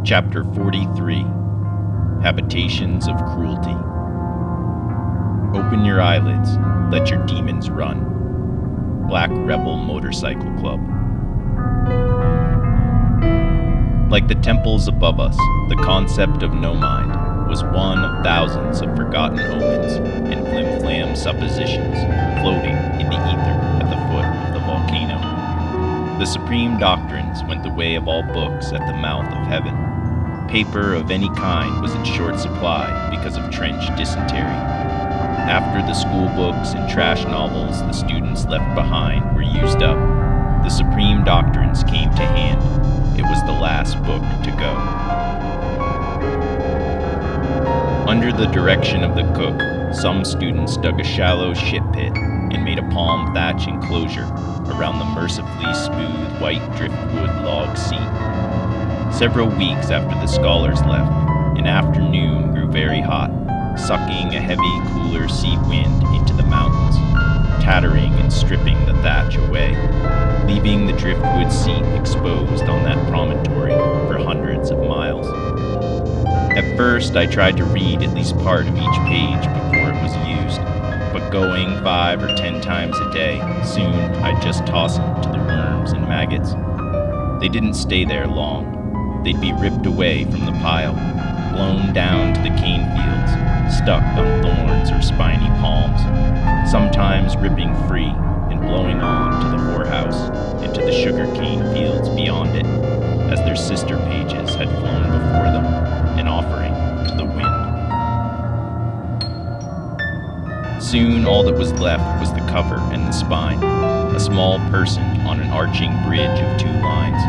Chapter 43, Habitations of Cruelty. Open your eyelids, let your demons run. Black Rebel Motorcycle Club. Like the temples above us, the concept of no mind was one of thousands of forgotten omens and flim-flam suppositions floating in the ether at the foot of the volcano. The supreme doctrines went the way of all books at the mouth of heaven. Paper of any kind was in short supply because of trench dysentery. After the school books and trash novels the students left behind were used up, the supreme doctrines came to hand. It was the last book to go. Under the direction of the cook, some students dug a shallow shit pit and made a palm thatch enclosure around the mercifully smooth white driftwood log seat. Several weeks after the scholars left, an afternoon grew very hot, sucking a heavy, cooler sea wind into the mountains, tattering and stripping the thatch away, leaving the driftwood seat exposed on that promontory for hundreds of miles. At first, I tried to read at least part of each page before it was used, but going 5 or 10 times a day, soon I'd just toss them to the worms and maggots. They didn't stay there long. They'd be ripped away from the pile, blown down to the cane fields, stuck on thorns or spiny palms, sometimes ripping free and blowing on to the whorehouse and to the sugarcane fields beyond it, as their sister pages had flown before them, an offering to the wind. Soon all that was left was the cover and the spine, a small person on an arching bridge of 2 lines,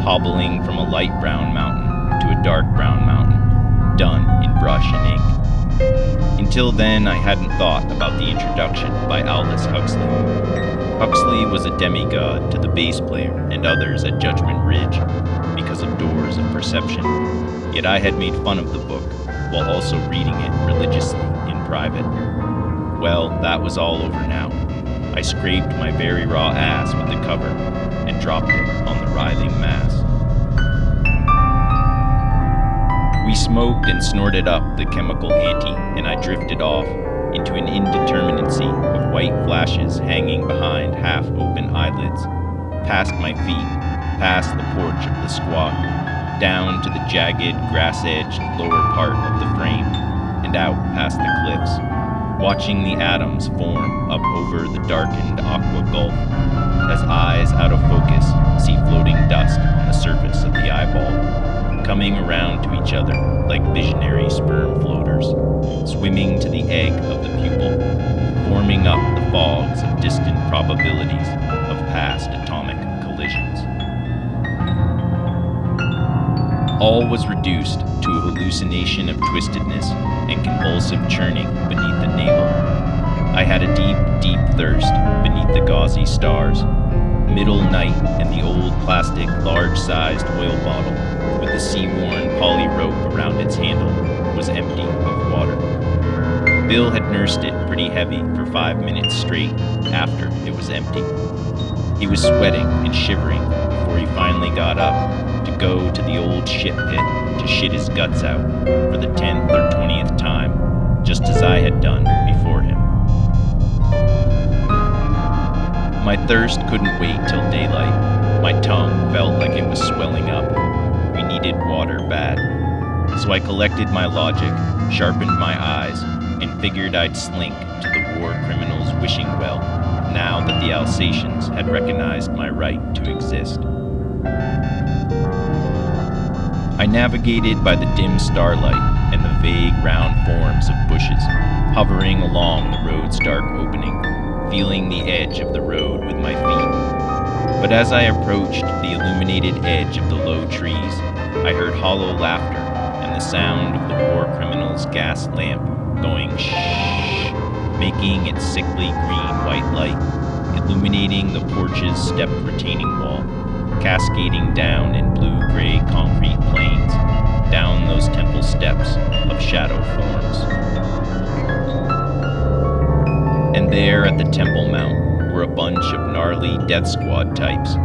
hobbling from a light brown mountain to a dark brown mountain, done in brush and ink. Until then, I hadn't thought about the introduction by Aldous Huxley. Huxley was a demigod to the bass player and others at Judgment Ridge because of doors of perception, yet I had made fun of the book while also reading it religiously in private. Well, that was all over now. I scraped my very raw ass with the cover and dropped it on the writhing mass. We smoked and snorted up the chemical ante, and I drifted off into an indeterminacy of white flashes hanging behind half-open eyelids, past my feet, past the porch of the squat, down to the jagged, grass-edged lower part of the frame, and out past the cliffs, watching the atoms form up over the darkened aqua gulf, as eyes out of focus see floating dust on the surface of the eyeball, coming around to each other like visionary sperm floaters, swimming to the egg of the pupil, forming up the fogs of distant probabilities of past atomic collisions. All was reduced to a hallucination of twistedness and convulsive churning beneath the navel. I had a deep, deep thirst beneath the gauzy stars. Middle night, and the old plastic, large-sized oil bottle with the sea-worn poly rope around its handle was empty of water. Bill had nursed it pretty heavy for 5 minutes straight after it was empty. He was sweating and shivering before he finally got up to go to the old shit pit to shit his guts out for the 10th or 20th time, just as I had done before him. My thirst couldn't wait till daylight. My tongue felt like it was swelling up. We needed water bad. So I collected my logic, sharpened my eyes, and figured I'd slink to the war criminal's wishing well, now that the Alsatians had recognized my right to exist. I navigated by the dim starlight and the vague round forms of bushes, hovering along the road's dark opening, feeling the edge of the road with my feet. But as I approached the illuminated edge of the low trees, I heard hollow laughter and the sound of the war criminal's gas lamp going shh, making its sickly green-white light, illuminating the porch's step retaining wall, cascading down in blue-gray concrete plains, down those temple steps of shadow forms. And there at the Temple Mount were a bunch of gnarly death squad types,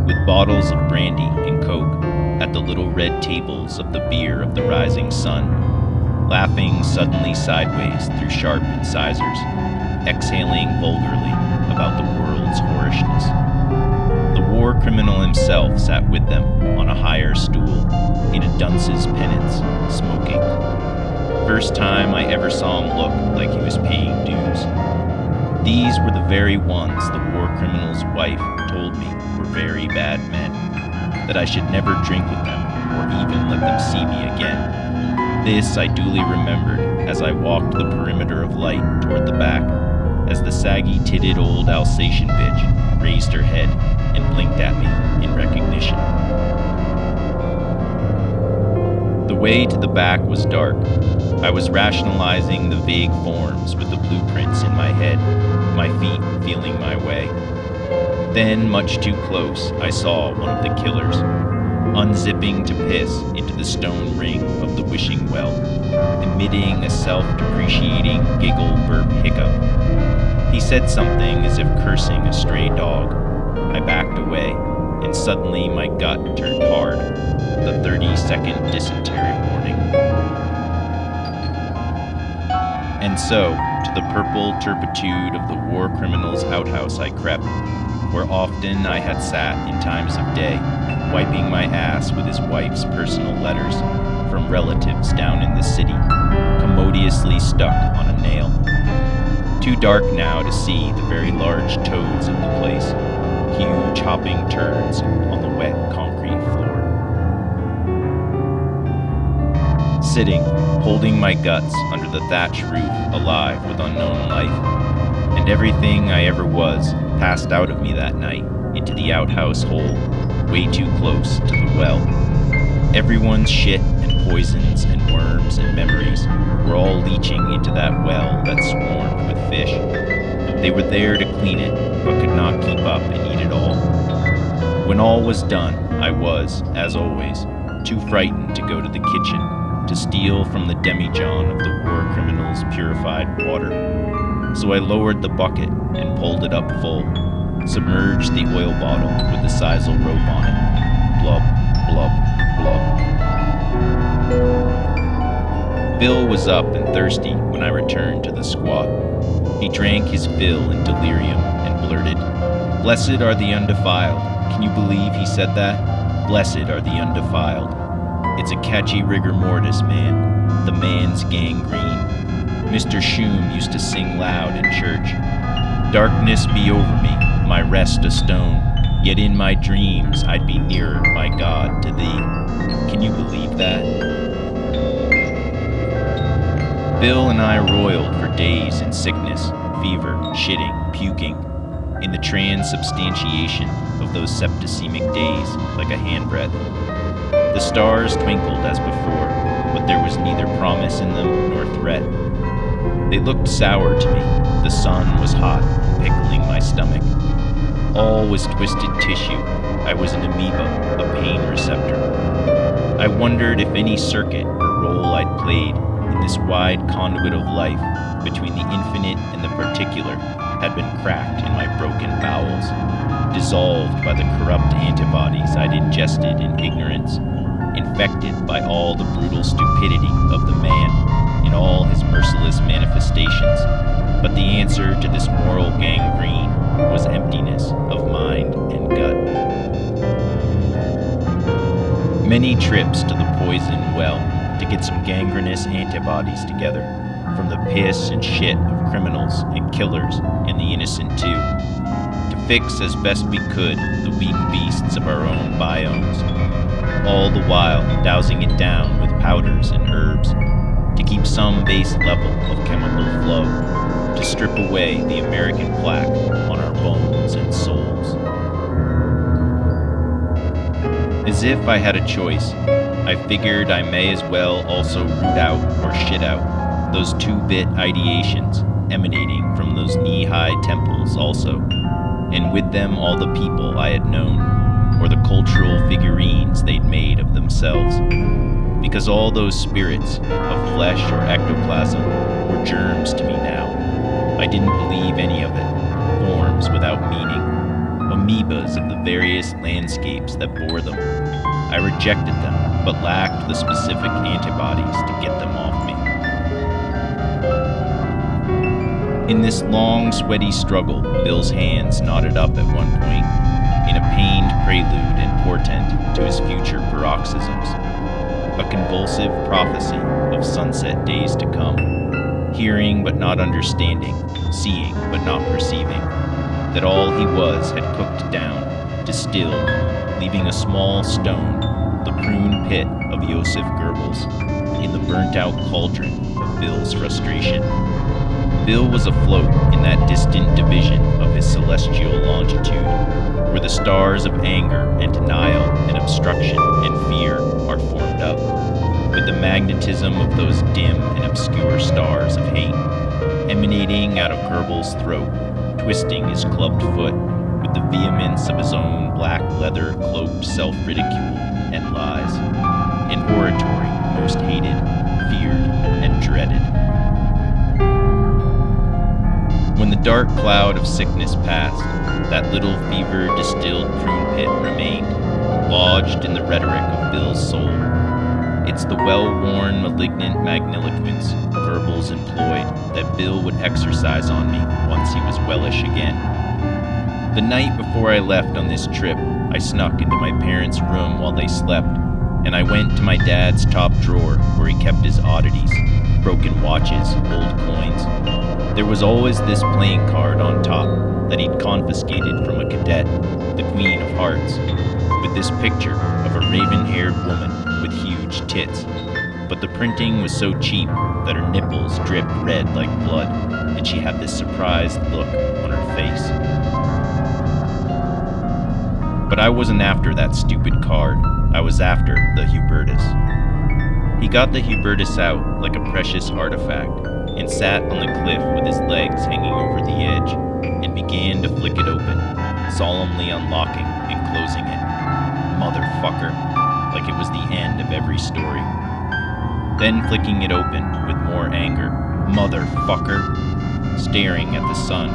with bottles of brandy and coke, at the little red tables of the beer of the rising sun, laughing suddenly sideways through sharp incisors, exhaling vulgarly about the world's whorishness. The war criminal himself sat with them on a higher stool, in a dunce's penance, smoking. First time I ever saw him look like he was paying dues. These were the very ones the war criminal's wife told me were very bad men, that I should never drink with them or even let them see me again. This I duly remembered as I walked the perimeter of light toward the back, as the saggy-titted old Alsatian bitch raised her head and blinked at me in recognition. The way to the back was dark. I was rationalizing the vague forms with the blueprints in my head, my feet feeling my way. Then, much too close, I saw one of the killers, unzipping to piss into the stone ring of the wishing well, emitting a self-depreciating giggle burp hiccup. He said something as if cursing a stray dog. I backed away, and suddenly my gut turned hard, the 30-second dysentery warning. And so, to the purple turpitude of the war criminal's outhouse I crept, where often I had sat in times of day, wiping my ass with his wife's personal letters from relatives down in the city, commodiously stuck on a nail. Too dark now to see the very large toads of the place, huge hopping turds on the wet concrete floor. Sitting, holding my guts under the thatch roof, alive with unknown life, and everything I ever was passed out of me that night into the outhouse hole, way too close to the well. Everyone's shit and poisons and worms and memories were all leaching into that well that swarmed with fish. They were there to clean it, but could not keep up and eat it all. When all was done, I was, as always, too frightened to go to the kitchen, to steal from the demijohn of the war criminal's purified water. So I lowered the bucket and pulled it up full, submerged the oil bottle with the sisal rope on it. Blub, blub, blub. Bill was up and thirsty when I returned to the squat. He drank his fill in delirium and blurted, "Blessed are the undefiled." Can you believe he said that? Blessed are the undefiled. It's a catchy rigor mortis, man. The man's gangrene. Mr. Shum used to sing loud in church. Darkness be over me, my rest a stone, yet in my dreams I'd be nearer, my God, to thee. Can you believe that? Bill and I roiled for days in sickness, fever, shitting, puking, in the transubstantiation of those septicemic days like a handbreadth. The stars twinkled as before, but there was neither promise in them nor threat. They looked sour to me. The sun was hot, pickling my stomach. All was twisted tissue. I was an amoeba, a pain receptor. I wondered if any circuit or role I'd played in this wide conduit of life between the infinite and the particular had been cracked in my broken bowels, dissolved by the corrupt antibodies I'd ingested in ignorance, infected by all the brutal stupidity of the man in all his merciless manifestations. But the answer to this moral gangrene was emptiness of mind and gut. Many trips to the poison well to get some gangrenous antibodies together from the piss and shit of criminals and killers and the innocent too, to fix as best we could the weak beasts of our own biomes, all the while dousing it down with powders and herbs to keep some base level of chemical flow, to strip away the American plaque on our bones and souls. As if I had a choice, I figured I may as well also root out or shit out those two-bit ideations emanating from those knee-high temples also, and with them all the people I had known, or the cultural figurines they'd made of themselves, because all those spirits of flesh or ectoplasm were germs to me now. I didn't believe any of it, forms without meaning. amoebas of the various landscapes that bore them. I rejected them, but lacked the specific antibodies to get them off me. In this long, sweaty struggle, Bill's hands knotted up at one point, in a pained prelude and portent to his future paroxysms. A convulsive prophecy of sunset days to come, hearing but not understanding, seeing but not perceiving, that all he was had cooked down, distilled, leaving a small stone, the prune pit of Joseph Goebbels, in the burnt-out cauldron of Bill's frustration. Bill was afloat in that distant division of his celestial longitude, where the stars of anger and denial and obstruction and fear are formed up, with the magnetism of those dim and obscure stars of hate, emanating out of Goebbels' throat, twisting his clubbed foot with the vehemence of his own black leather-cloaked self-ridicule and lies, an oratory most hated, feared, and dreaded. When the dark cloud of sickness passed, that little fever-distilled prune pit remained, lodged in the rhetoric of Bill's soul. It's the well-worn, malignant magniloquence Goebbels employed that Bill would exercise on me once he was wellish again. The night before I left on this trip, I snuck into my parents' room while they slept, and I went to my dad's top drawer where he kept his oddities, broken watches, old coins. There was always this playing card on top that he'd confiscated from a cadet, the Queen of Hearts, with this picture of a raven-haired woman with huge tits, but the printing was so cheap that her nipples dripped red like blood, and she had this surprised look on her face. But I wasn't after that stupid card. I was after the Hubertus. He got the Hubertus out like a precious artifact and sat on the cliff with his legs hanging over the edge and began to flick it open, solemnly unlocking and closing it. Motherfucker, like it was the end of every story. Then flicking it open with more anger. Motherfucker, staring at the sun